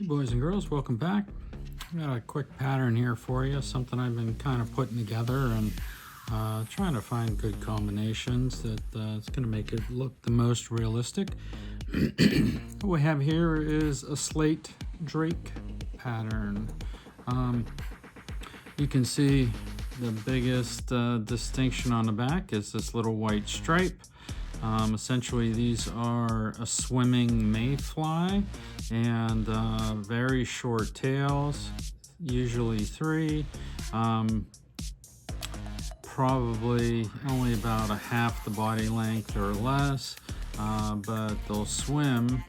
Boys and girls, welcome back. I got a quick pattern here for you, something I've been kind of putting together and trying to find good combinations that it's going to make it look the most realistic. What we have here is a Slate Drake pattern. You can see the biggest distinction on the back is this little white stripe. Essentially, these are a swimming mayfly and very short tails, usually 3. Probably only about a half the body length or less, but they'll swim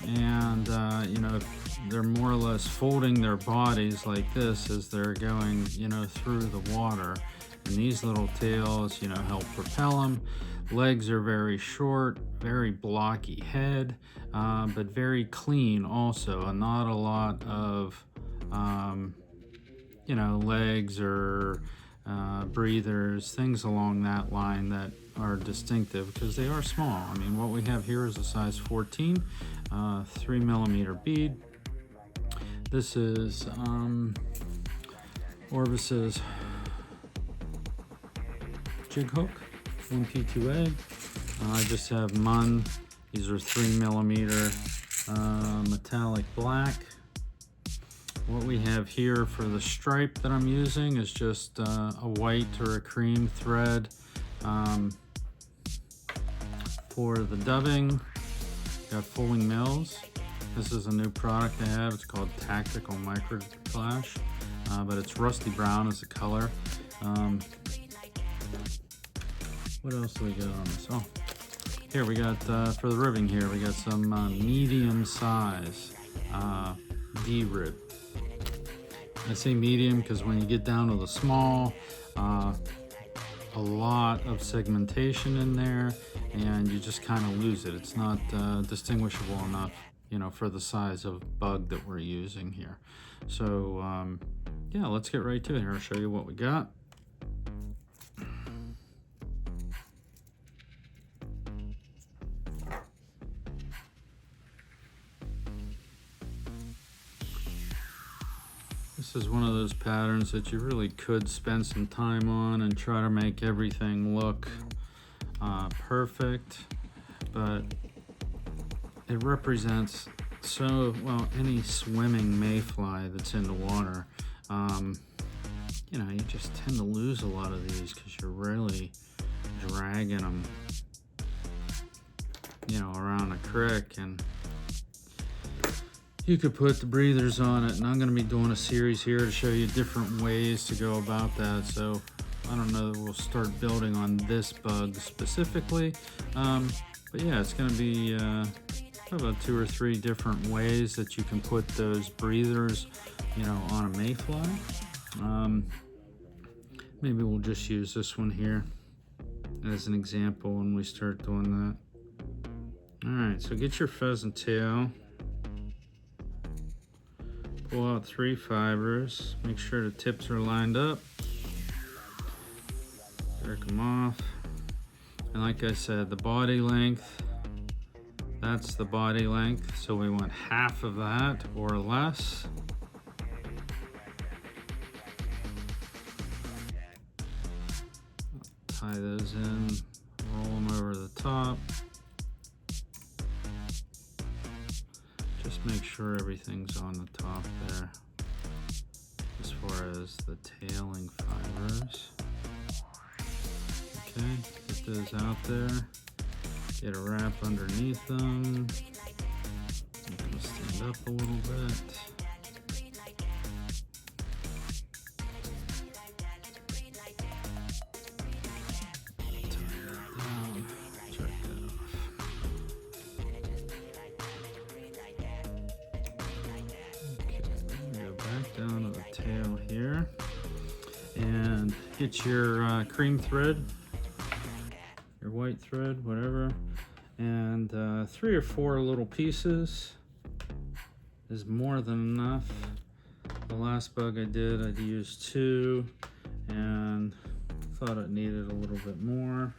and they're more or less folding their bodies like this as they're going through the water, and these little tails help propel them. Legs are very short, very blocky head, but very clean also, and not a lot of legs or breathers, things along that line that are distinctive because they are small. I mean, what we have here is a size 14, 3mm bead. This is Orvis's jig hook, MP2A. I just have Mun. These are 3mm metallic black. What we have here for the stripe that I'm using is just a white or a cream thread. For the dubbing, got Fulling Mills. This is a new product I have. It's called Tactical Micro Flash, but it's rusty brown as a color. What else do we got on this? Oh, here we got, for the ribbing here, we got some medium size D-rib. I say medium because when you get down to the small, a lot of segmentation in there, and you just kind of lose it. It's not distinguishable enough, for the size of bug that we're using here. So, yeah, let's get right to it here. I'll show you what we got. This is one of those patterns that you really could spend some time on and try to make everything look perfect, but it represents any swimming mayfly that's in the water. You just tend to lose a lot of these because you're really dragging them around a creek, and you could put the breathers on it, and I'm going to be doing a series here to show you different ways to go about that. So I don't know that we'll start building on this bug specifically, but yeah, it's going to be about 2 or 3 different ways that you can put those breathers on a mayfly. Maybe we'll just use this one here as an example when we start doing that. All right, so get your pheasant tail. Pull out 3 fibers. Make sure the tips are lined up. Jerk them off. And like I said, the body length, that's the body length. So we want half of that or less. Tie those in, roll them over the top. Just make sure everything's on the top there as far as the tailing fibers. Okay, get those out there. Get a wrap underneath them. I'm gonna stand up a little bit. Down to the tail here, and get your cream thread, your white thread, whatever, and 3 or 4 little pieces is more than enough. The last bug I did, I'd used 2 and thought it needed a little bit more.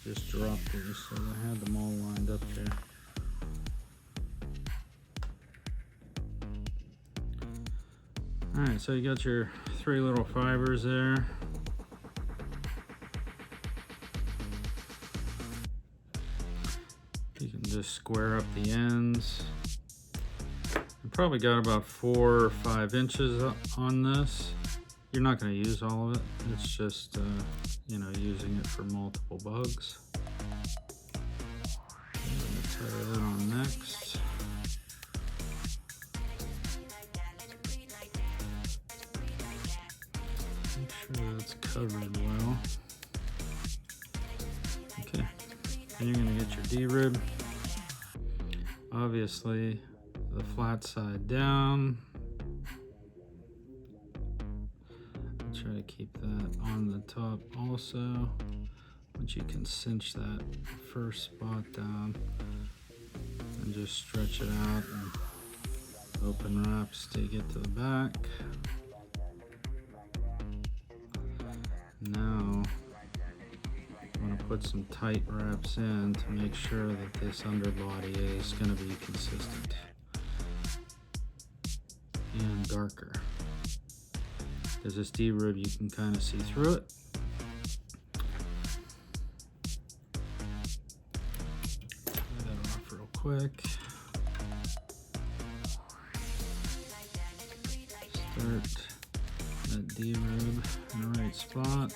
Just dropped these so I had them all lined up there. All right, so you got your 3 little fibers there. You can just square up the ends. You probably got about 4 or 5 inches on this. You're not going to use all of it. It's just, you know, using it for multiple bugs. I'm going to tie that on next. Make sure that's covered well. Okay, then you're going to get your D-rib. Obviously, the flat side down. Try to keep that on the top also. Once you can cinch that first spot down and just stretch it out and open wraps to get to the back. Now I'm going to put some tight wraps in to make sure that this underbody is going to be consistent and darker. Because this D-rib, you can kind of see through it. Get that off real quick. Start that D-rib in the right spot.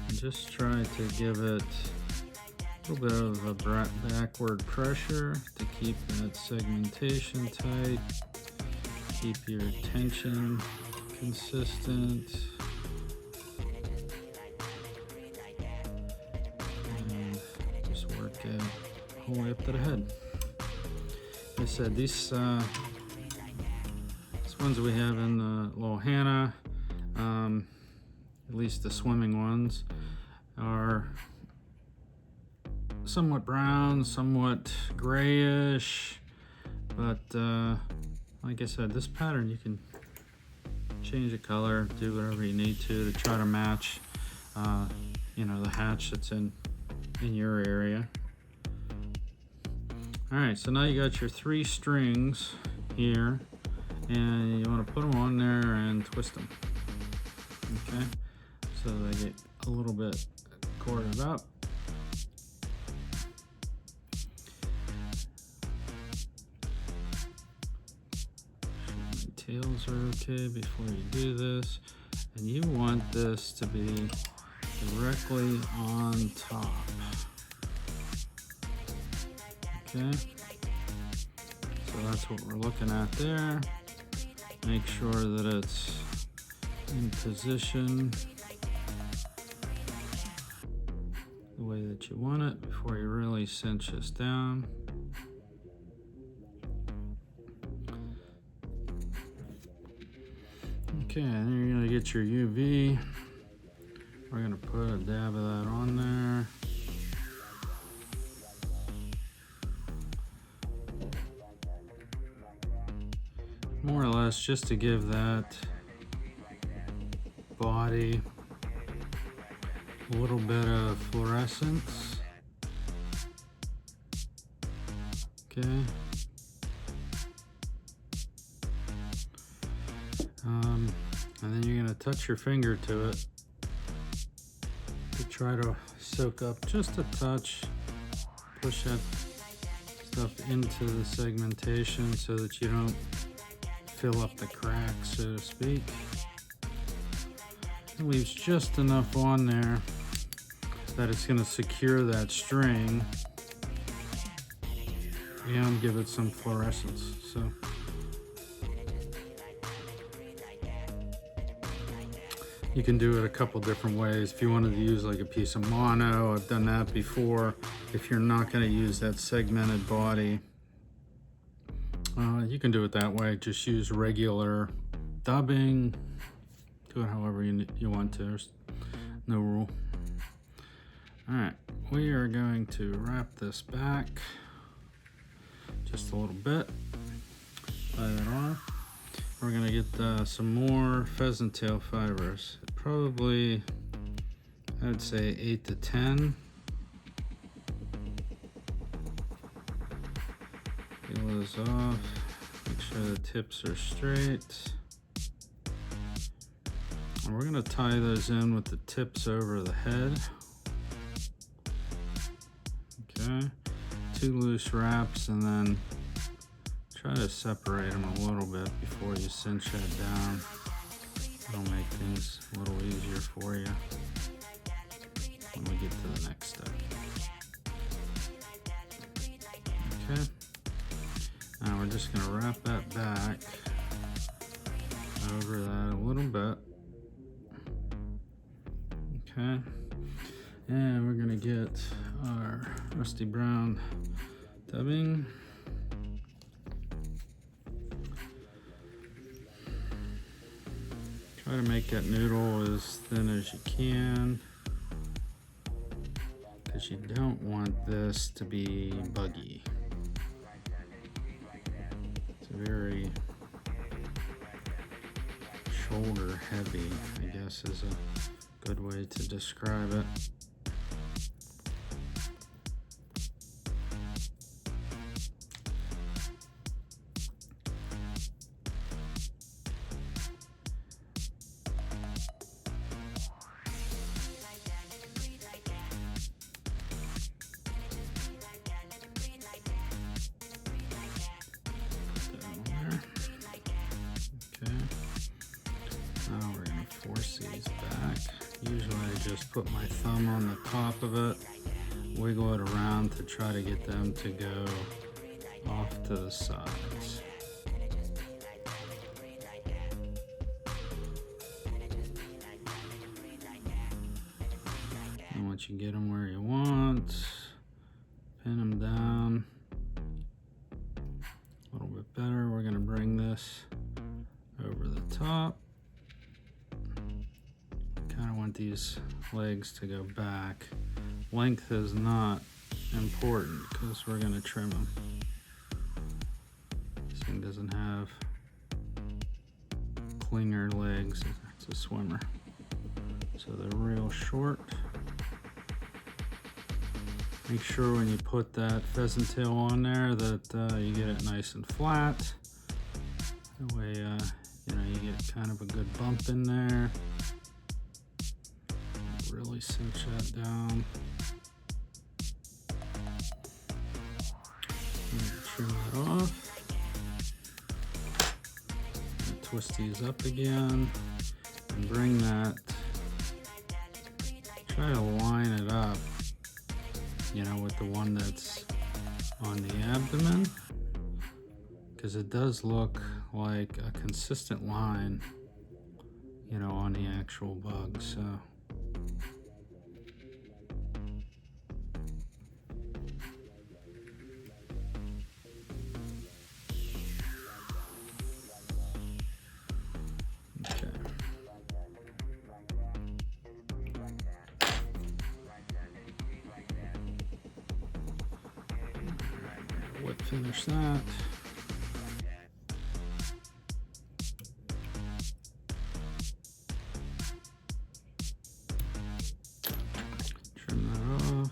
And just try to give it a little bit of a backward pressure to keep that segmentation tight. Keep your tension consistent, and just work it all the way up to the head. Like I said, these ones we have in the little Hannah, at least the swimming ones, are somewhat brown, somewhat grayish, but like I said, this pattern you can change the color, do whatever you need to try to match, you know, the hatch that's in your area. All right, so now you got your 3 strings here, and you want to put them on there and twist them. Okay, so they get a little bit corded up. Tails are okay before you do this, and you want this to be directly on top. Okay, so that's what we're looking at there. Make sure that it's in position the way that you want it before you really cinch this down. Okay, and you're gonna get your UV. We're gonna put a dab of that on there. More or less just to give that body a little bit of fluorescence. Okay. And then you're going to touch your finger to it to try to soak up just a touch, push that stuff into the segmentation so that you don't fill up the cracks, so to speak. It leaves just enough on there that it's going to secure that string and give it some fluorescence. So you can do it a couple different ways. If you wanted to use like a piece of mono, I've done that before. If you're not going to use that segmented body, you can do it that way. Just use regular dubbing. Do it however you want to. There's no rule. All right, we are going to wrap this back just a little bit. Tie that on. We're gonna get some more pheasant tail fibers. Probably, I would say 8 to 10. Peel those off. Make sure the tips are straight. And we're gonna tie those in with the tips over the head. Okay, 2 loose wraps, and then try to separate them a little bit before you cinch that down. It'll make things a little easier for you when we get to the next step. Okay, now we're just gonna wrap that back over that a little bit. Okay, and we're gonna get our rusty brown dubbing. Try to make that noodle as thin as you can, because you don't want this to be buggy. It's very shoulder heavy, I guess is a good way to describe it. Now we're going to force these back. Usually I just put my thumb on the top of it, wiggle it around to try to get them to go off to the sides. And once you get them where you want, pin them down a little bit better. We're going to bring this over the top. Kind of want these legs to go back. Length is not important because we're going to trim them. This thing doesn't have clinger legs. It's a swimmer, so they're real short. Make sure when you put that pheasant tail on there that you get it nice and flat. That way, you get kind of a good bump in there. Really cinch that down. Trim that off. Twist these up again and bring that. Try to line it up, with the one that's on the abdomen, because it does look like a consistent line, on the actual bug. So. Finish that. Trim that off.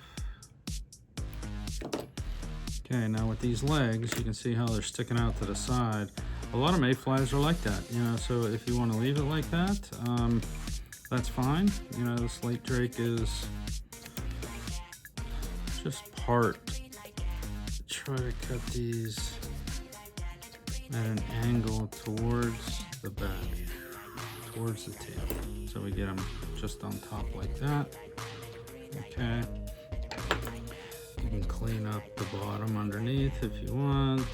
Okay, now with these legs, you can see how they're sticking out to the side. A lot of mayflies are like that, so if you want to leave it like that, that's fine. The Slate Drake is just part. Try to cut these at an angle towards the back, towards the tail, so we get them just on top like that. Okay, you can clean up the bottom underneath if you want.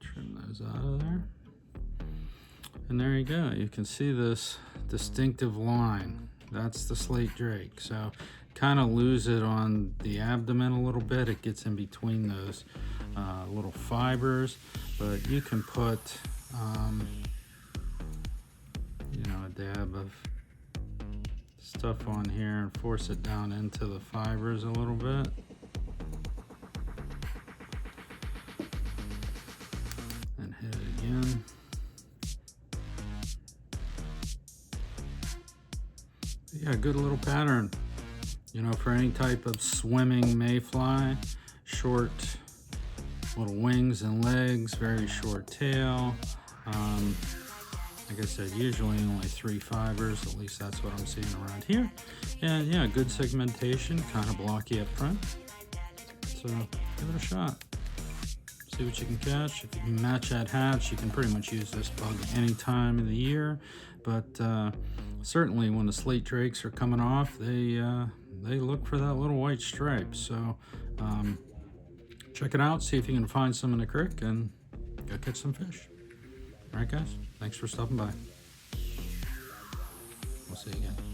Trim those out of there, and there you go. You can see this distinctive line. That's the Slate Drake. So kind of lose it on the abdomen a little bit. It gets in between those little fibers, but you can put a dab of stuff on here and force it down into the fibers a little bit. And hit it again. Yeah, good little pattern, for any type of swimming mayfly, short little wings and legs, very short tail. Like I said, usually only 3 fibers, at least that's what I'm seeing around here. And yeah, good segmentation, kind of blocky up front. So give it a shot. See what you can catch. If you can match that hatch, you can pretty much use this bug any time of the year. But certainly when the Slate Drakes are coming off, they look for that little white stripe. So check it out, see if you can find some in the creek, and go catch some fish. All right, guys, thanks for stopping by. We'll see you again.